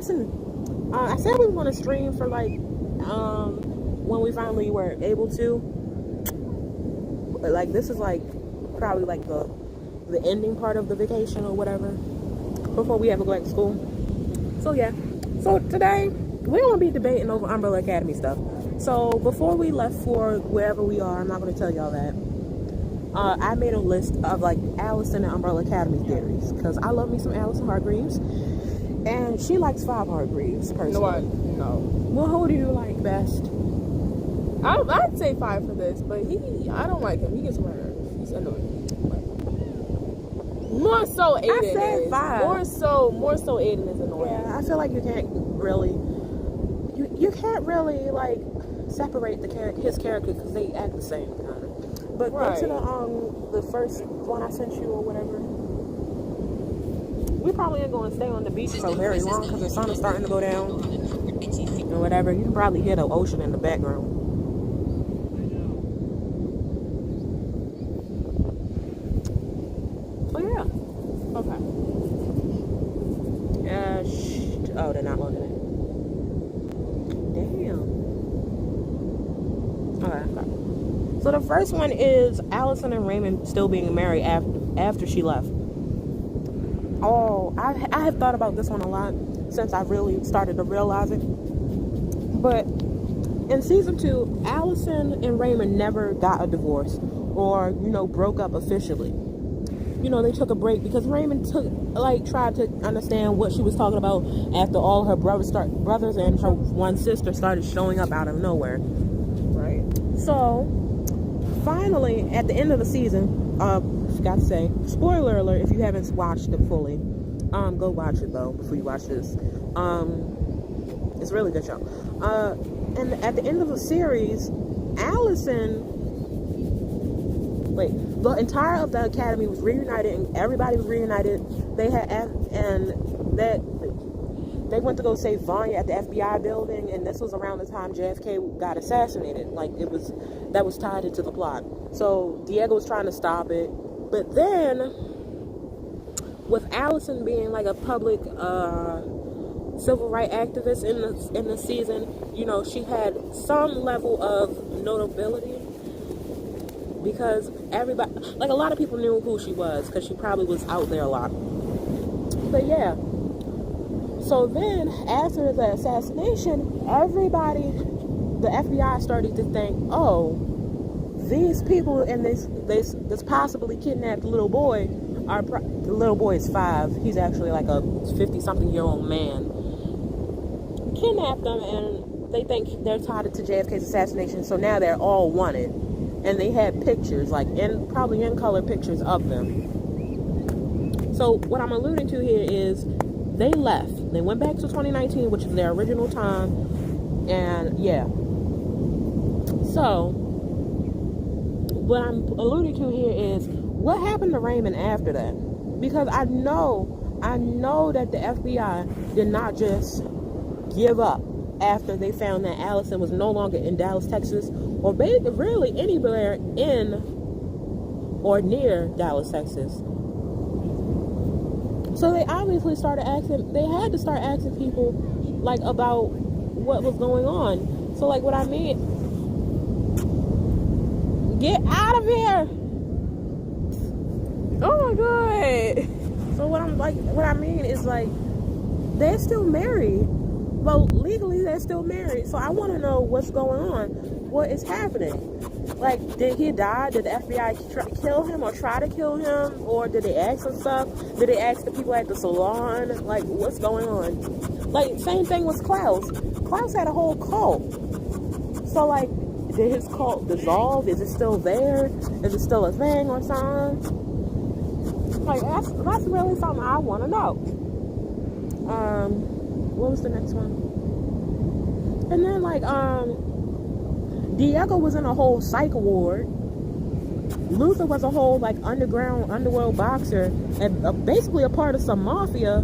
Listen, I said we want to stream for like when we finally were able to. But like this is like probably like the ending part of the vacation or whatever before we have to go back to school. So yeah. So today we're gonna be debating over Umbrella Academy stuff. So before we left for wherever we are, I'm not gonna tell y'all that. I made a list of like Allison and Umbrella Academy theories because I love me some Allison Hargreaves, and she likes Five Hargreaves personally. No. Well, who do you like best? I'd say 5 for this, but I don't like him. He gets on my nerves. He's annoying. More so Aiden. I said is. 5. More so Aiden is annoying. Yeah, I feel like you can't really, you can't really like separate his character because they act the same kind of. But right. Go to the first one I sent you or whatever. We probably ain't going to stay on the beach for very long because the sun is starting to go down or whatever. You can probably hear the ocean in the background. Oh yeah. Okay. Oh, they're not loading it. Damn. Okay. So the first one is Allison and Raymond still being married after she left. Oh, I have thought about this one a lot since I really started to realize it. But in season 2, Allison and Raymond never got a divorce or, broke up officially. They took a break because Raymond tried to understand what she was talking about after all her brothers and her one sister started showing up out of nowhere. Right. So, finally, at the end of the season, forgot to say, spoiler alert if you haven't watched it fully. Go watch it though before you watch this. It's a really good show. And at the end of the series, the entire of the academy was reunited and everybody was reunited. They went to go save Vanya at the FBI building, and this was around the time JFK got assassinated. That was tied into the plot. So Diego was trying to stop it, but then with Allison being like a public civil rights activist in the season, she had some level of notability because everybody, like a lot of people knew who she was because she probably was out there a lot. But yeah. So then, after the assassination, the FBI started to think, oh, these people in this possibly kidnapped little boy, the little boy is 5. He's actually like a 50-something-year-old man. Kidnapped them, and they think they're tied to JFK's assassination. So now they're all wanted, and they had pictures, probably in color pictures of them. So what I'm alluding to here is, they left. They went back to 2019, which is their original time. And yeah. So, what I'm alluding to here is what happened to Raymond after that? Because I know that the FBI did not just give up after they found that Allison was no longer in Dallas, Texas, or really anywhere in or near Dallas, Texas. So they obviously they had to start asking people, about what was going on. So, what I mean, get out of here! Oh my God! So what I mean is, they're still married. Well, legally, they're still married. So I want to know what's going on. What is happening? Did he die? Did the FBI kill him or try to kill him? Or did they ask him stuff? Did they ask the people at the salon? What's going on? Same thing with Klaus. Klaus had a whole cult. So, did his cult dissolve? Is it still there? Is it still a thing or something? That's really something I want to know. What was the next one? And then, Diego was in a whole psych ward. Luther was a whole underworld boxer and basically a part of some mafia.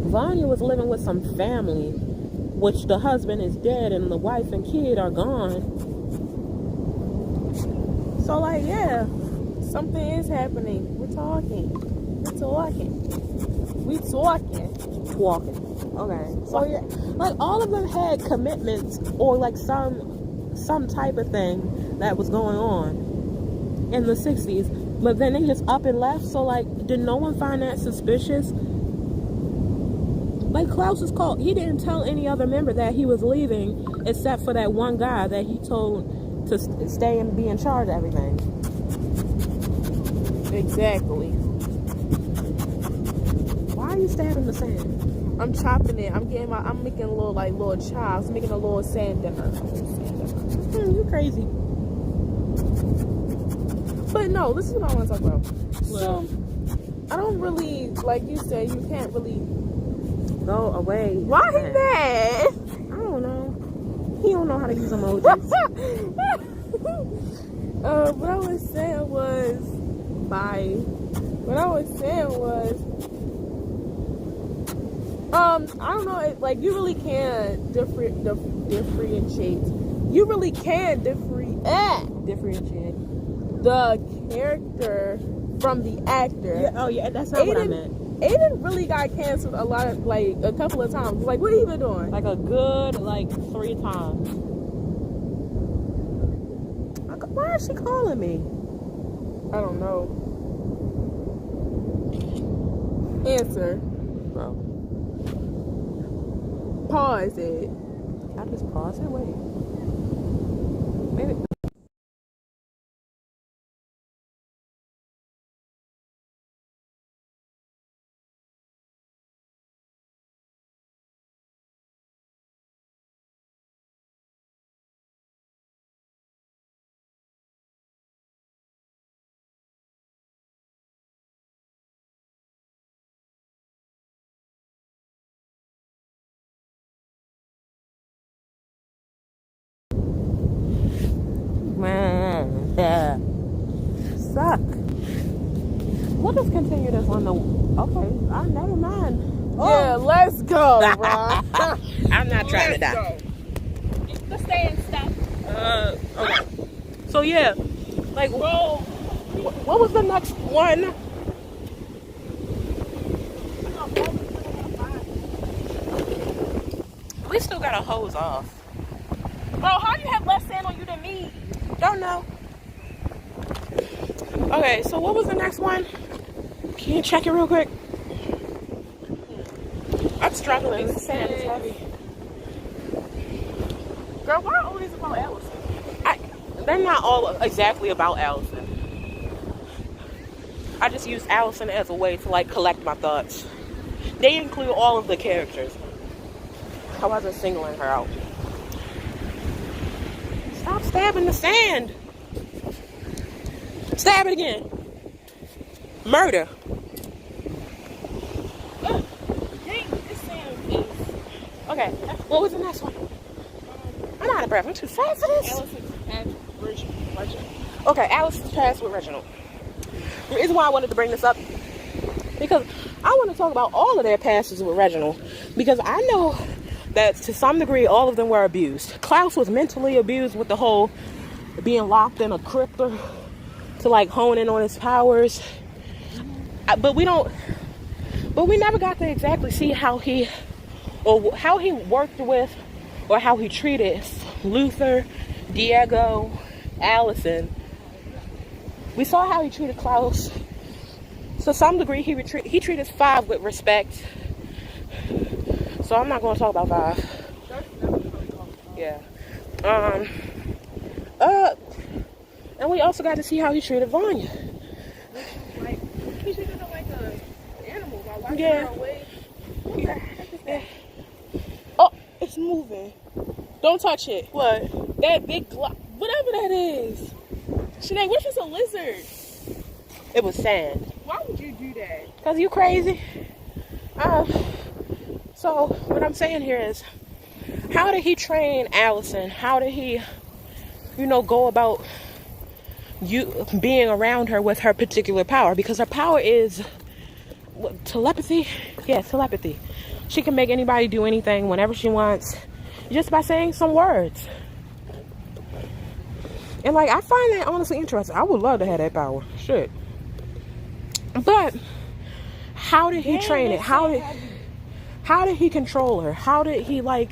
Vanya was living with some family, which the husband is dead and the wife and kid are gone. So yeah, something is happening. We're talking. We talking. Okay. So yeah, like all of them had commitments or like some type of thing that was going on in the 60s, but then they just up and left. So like, did no one find that suspicious? Like Klaus was called. He didn't tell any other member that he was leaving, except for that one guy that he told to stay and be in charge of everything. Exactly. Why are you stabbing the sand? I'm chopping it. I'm making a little chops, making a little sand dinner. You crazy. But no, this is what I want to talk about. What? So, I don't really, like you said, you can't really go away. Why he mad? I don't know. He don't know how to use emojis. What I was saying was, I don't know, like you really can differentiate. You really can differentiate the character from the actor. Yeah, oh yeah, that's not what I meant. Aiden really got canceled a couple of times. Like, what have you been doing? Like a good 3 times. Why is she calling me? I don't know. Answer. Bro. Pause it. I just pause it. Wait. Maybe. Man, yeah. Suck. We'll just continue this on the. Okay, never mind. Oh. Yeah, let's go, Ron. I'm not trying to die. Go. Let's stay in stuff. Okay. So yeah, like, well, what was the next one? We still got a hose off. Bro, how do you have less sand on you than me? Don't know. Okay, so what was the next one? Can you check it real quick? I'm struggling. The sand is heavy. Girl, why are all these about Allison? They're not all exactly about Allison. I just use Allison as a way to collect my thoughts. They include all of the characters. I wasn't singling her out. Stop stabbing the sand. Stab it again. Murder. Dang, this sand is... Okay, what was the next one? I'm out of breath. I'm too fast for this. Allison's past Reginald. Okay, Allison's past with Reginald. The reason why I wanted to bring this up, because I want to talk about all of their passes with Reginald, because I know that to some degree all of them were abused. Klaus was mentally abused with the whole being locked in a crypter to hone in on his powers. But we never got to exactly see how he worked with or how he treated Luther, Diego, Allison. We saw how he treated Klaus. To some degree, he treated Five with respect. So I'm not going to talk about Five. Yeah. And we also got to see how he treated Vanya. He treated her like an animal by wiping Yeah. her away. Yeah. Oh, it's moving. Don't touch it. What? That big glob, whatever that is. Sinead, what is a lizard? It was sand. Why would you do that? Because you crazy. So what I'm saying here is, how did he train Allison? How did he, go about you being around her with her particular power? Because her power is telepathy. Yeah, telepathy. She can make anybody do anything whenever she wants, just by saying some words. And I find that honestly interesting. I would love to have that power. Shit. But how did he train it? How did he control her? How did he like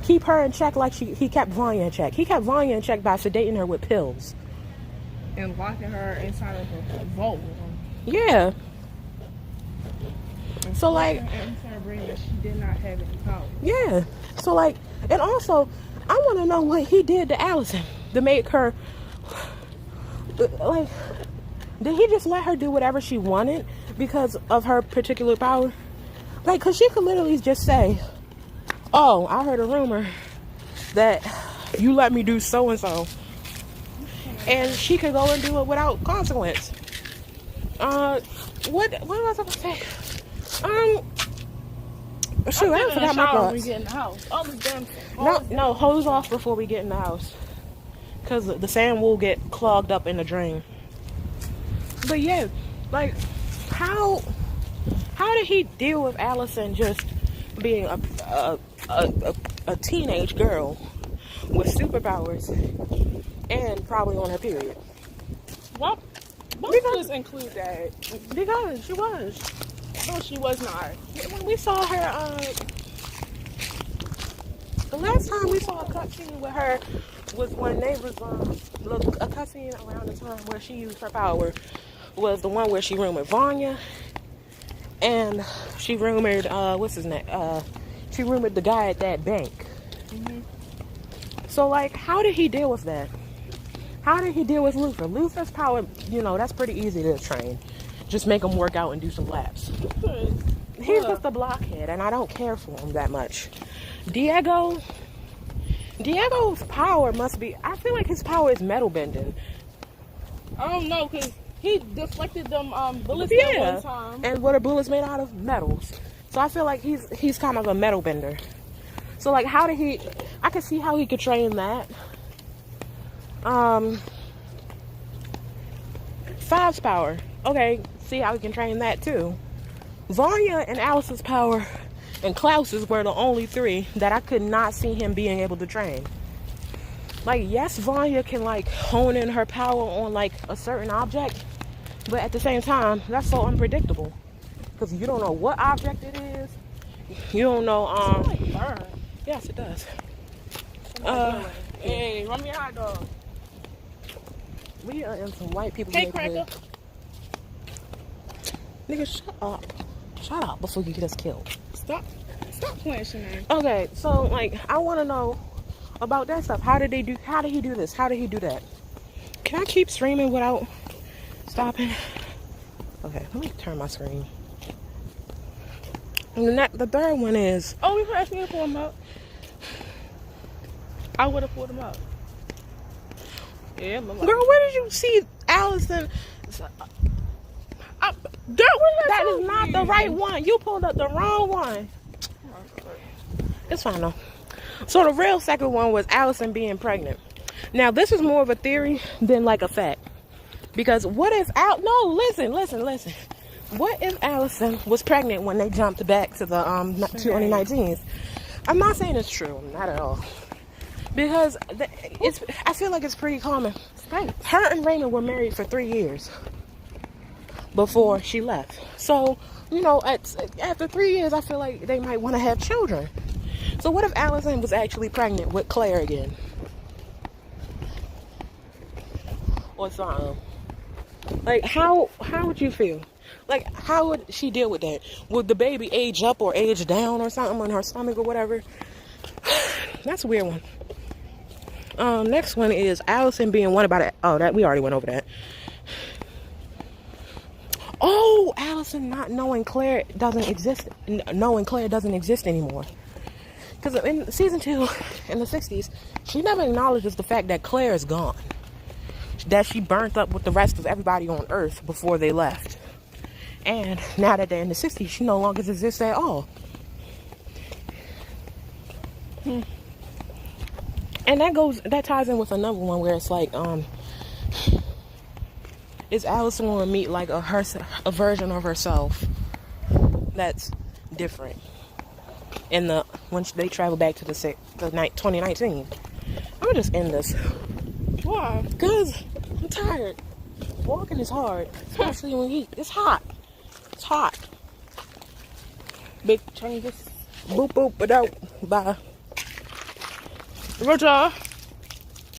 keep her in check like he kept Vanya in check? He kept Vanya in check by sedating her with pills. And locking her inside of a vault. Yeah. So like, she did not have any power. yeah. So like, and also, I want to know what he did to Allison to make her like. Did he just let her do whatever she wanted because of her particular power? Like, cause she could literally just say, "Oh, I heard a rumor that you let me do so and so," and she could go and do it without consequence. What was I gonna say? Shoot, I forgot my thoughts. We get in the house. All this damn thing. No, hose off before we get in the house, cause the sand will get clogged up in the drain. But yeah, like how did he deal with Allison just being a teenage girl with superpowers and probably on her period? Why does include that? Because she was. No, she was not. When we saw her, the last time we saw a cutscene with her was when they was a cutscene around the time where she used her power was the one where she rumored Vanya, and she rumored what's his name? She rumored the guy at that bank. Mm-hmm. So like, how did he deal with that? How did he deal with Luther? Luther's power, that's pretty easy to train. Just make him work out and do some laps. He's just a blockhead, and I don't care for him that much. Diego's power must be, I feel like his power is metal bending. I don't know, because he deflected them bullets that one time. And what are bullets made out of? Metals. So I feel like he's kind of a metal bender. So like, how did he, I could see how he could train that. Five's power. Okay, see how we can train that too. Vanya and Alice's power and Klaus's were the only three that I could not see him being able to train. Like, yes, Vanya can like hone in her power on like a certain object, but at the same time, that's so unpredictable because you don't know what object it is. You don't know. Like burn. Yes, it does. Hey, run me a hot dog. We are in some white people. Hey, cracker. Nigga, shut up. Shut up before you get us killed. Stop playing, Shanae. Okay, so like, I want to know about that stuff. How did he do this? How did he do that? Can I keep streaming without stopping? Okay, let me turn my screen. And the third one is... Oh, we were asking you to pull him up. I would have pulled him up. Yeah, girl, where did you see Allison? Girl, that is not the right one. You pulled up the wrong one. It's fine though. So the real second one was Allison being pregnant. Now this is more of a theory than like a fact. Because what if listen. What if Allison was pregnant when they jumped back to the 2019s? I'm not saying it's true, not at all. Because I feel like it's pretty common. Her and Raymond were married for 3 years before she left. So, after 3 years, I feel like they might want to have children. So what if Allison was actually pregnant with Claire again? Or something. Like, how would you feel? Like, how would she deal with that? Would the baby age up or age down or something on her stomach or whatever? That's a weird one. Next one is Allison being one about it. Oh, that we already went over that. Oh, Allison not knowing Claire doesn't exist anymore. Because in season 2, in the 60s, she never acknowledges the fact that Claire is gone. That she burnt up with the rest of everybody on Earth before they left. And now that they're in the 60s, she no longer exists at all. And that ties in with another one where it's like, is Allison going to meet like a version of herself that's different when they travel back to the 2019? I'm gonna just end this. Why? Because I'm tired. Walking is hard, especially when it's hot. hot. Big changes. Boop boop, but out. Bye. Roger.